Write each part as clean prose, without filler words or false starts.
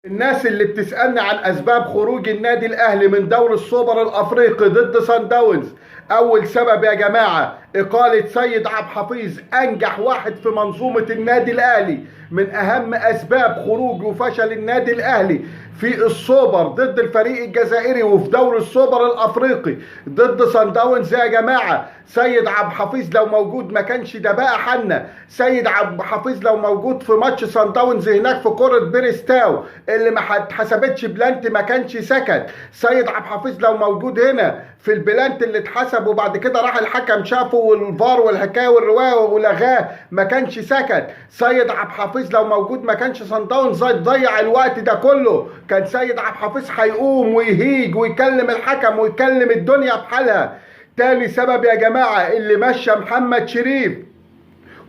الناس اللي بتسألني عن أسباب خروج النادي الأهلي من دوري السوبر الأفريقي ضد سان داونز. أول سبب يا جماعة إقالة سيد عبد الحفيظ، أنجح واحد في منظومة النادي الأهلي. من أهم أسباب خروج وفشل النادي الأهلي في السوبر ضد الفريق الجزائري وفي دوري السوبر الأفريقي ضد سان داونز يا جماعة، سيد عبد الحفيظ لو موجود ما كانش ده بقى حنا. سيد عبد الحفيظ لو موجود في ماتش سان داونز هناك في كرة بيرستاو اللي ما اتحسبتش بلانت ما كانش سكت. سيد عبد الحفيظ لو موجود هنا في البلانت اللي اتحسب وبعد كده راح الحكم شافه والفار والحكايه والروايه ولغاه ما كانش سكت. سيد عبد الحفيظ لو موجود ما كانش سان داونز ضيع الوقت ده كله. كان سيد عبد الحفيظ هيقوم ويهيج ويكلم الحكم ويكلم الدنيا بحالها. تاني سبب يا جماعه اللي مشى محمد شريف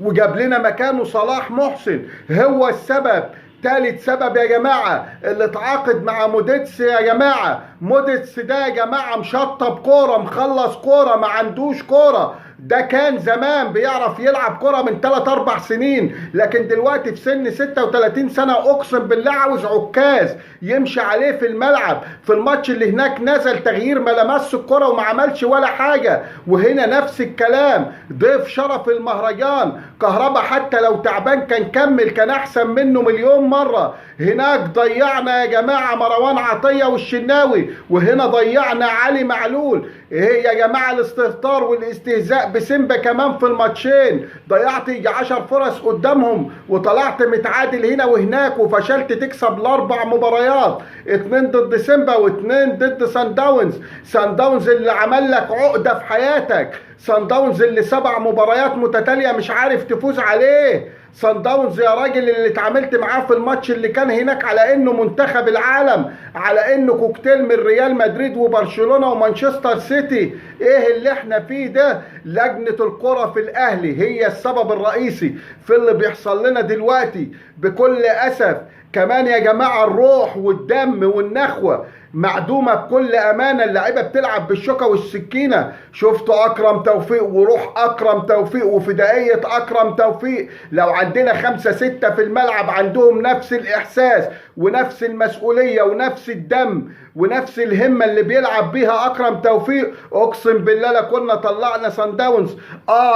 وجاب لنا مكانه صلاح محسن هو السبب. تالت سبب يا جماعة اللي اتعاقد مع موديتس يا جماعة. موديتس ده يا جماعة مشطب كورة، مخلص كورة، ما عندوش كورة. ده كان زمان بيعرف يلعب كرة من 3-4 سنين، لكن دلوقتي في سن 36 سنة اقسم بالله عاوز عكاز يمشي عليه في الملعب. في الماتش اللي هناك نزل تغيير ما لمس الكرة وما عملش ولا حاجة. وهنا نفس الكلام، ضيف شرف المهرجان كهربا حتى لو تعبان كان كمل، كان احسن منه مليون مرة. هناك ضيعنا يا جماعة مروان عطية والشناوي، وهنا ضيعنا علي معلول. ايه يا جماعة الاستهتار والاستهزاء بسيمبا كمان في الماتشين؟ ضيعت يجي 10 فرص قدامهم وطلعت متعادل هنا وهناك وفشلت تكسب الاربع مباريات، 2 ضد سيمبا و2 ضد سان داونز. سان داونز اللي عمل لك عقدة في حياتك، سان داونز اللي 7 مباريات متتالية مش عارف تفوز عليه. سان داونز يا راجل اللي اتعاملت معاه في الماتش اللي كان هناك على انه منتخب العالم، على انه كوكتيل من ريال مدريد وبرشلونة ومانشستر سيتي. ايه اللي احنا فيه ده؟ لجنة الكرة في الاهلي هي السبب الرئيسي في اللي بيحصل لنا دلوقتي بكل اسف. كمان يا جماعة الروح والدم والنخوة معدومة بكل أمانة. اللعيبة بتلعب بالشوكة والسكينة. شفتوا أكرم توفيق وروح أكرم توفيق وفدائية أكرم توفيق. لو عندنا 5-6 في الملعب عندهم نفس الإحساس ونفس المسؤولية ونفس الدم ونفس الهمة اللي بيلعب بيها أكرم توفيق، أقسم بالله لكنا طلعنا سان داونز.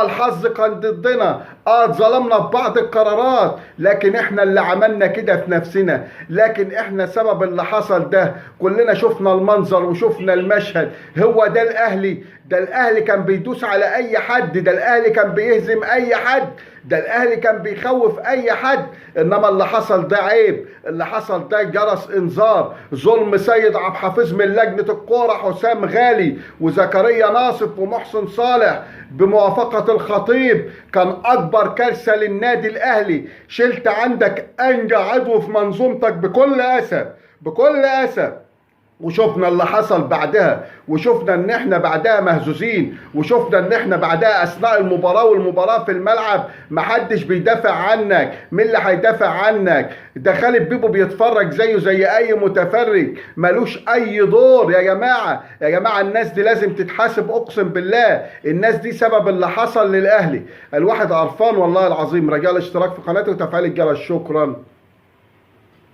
الحظ كان ضدنا، اتظلمنا في بعض القرارات، لكن احنا اللي عملنا كده في نفسنا. لكن احنا سبب اللي حصل ده. كلنا شفنا المنظر وشفنا المشهد. هو ده الأهلي؟ ده الأهلي كان بيدوس على أي حد، ده الأهلي كان بيهزم أي حد، ده الأهلي كان بيخوف أي حد. إنما اللي حصل ده عيب، اللي حصل ده جرس إنذار. ظلم سيد عبد الحفيظ من لجنة الكورة حسام غالي وزكريا ناصف ومحسن صالح بموافقة الخطيب كان أكبر كارثة للنادي الأهلي. شلت عندك أنجى عضو في منظومتك بكل أسف، بكل أسف. وشفنا اللي حصل بعدها، وشفنا ان احنا بعدها مهزوزين، وشفنا ان احنا بعدها اثناء المباراة والمباراة في الملعب محدش بيدافع عنك. مين اللي هيدافع عنك؟ ده خالد بيبو بيتفرج زيه زي اي متفرج، ملوش اي دور. يا جماعة يا جماعة الناس دي لازم تتحاسب، اقسم بالله الناس دي سبب اللي حصل للاهلي. الواحد قرفان والله العظيم. رجاء الاشتراك في قناتي وتفعيل الجرس. شكرا.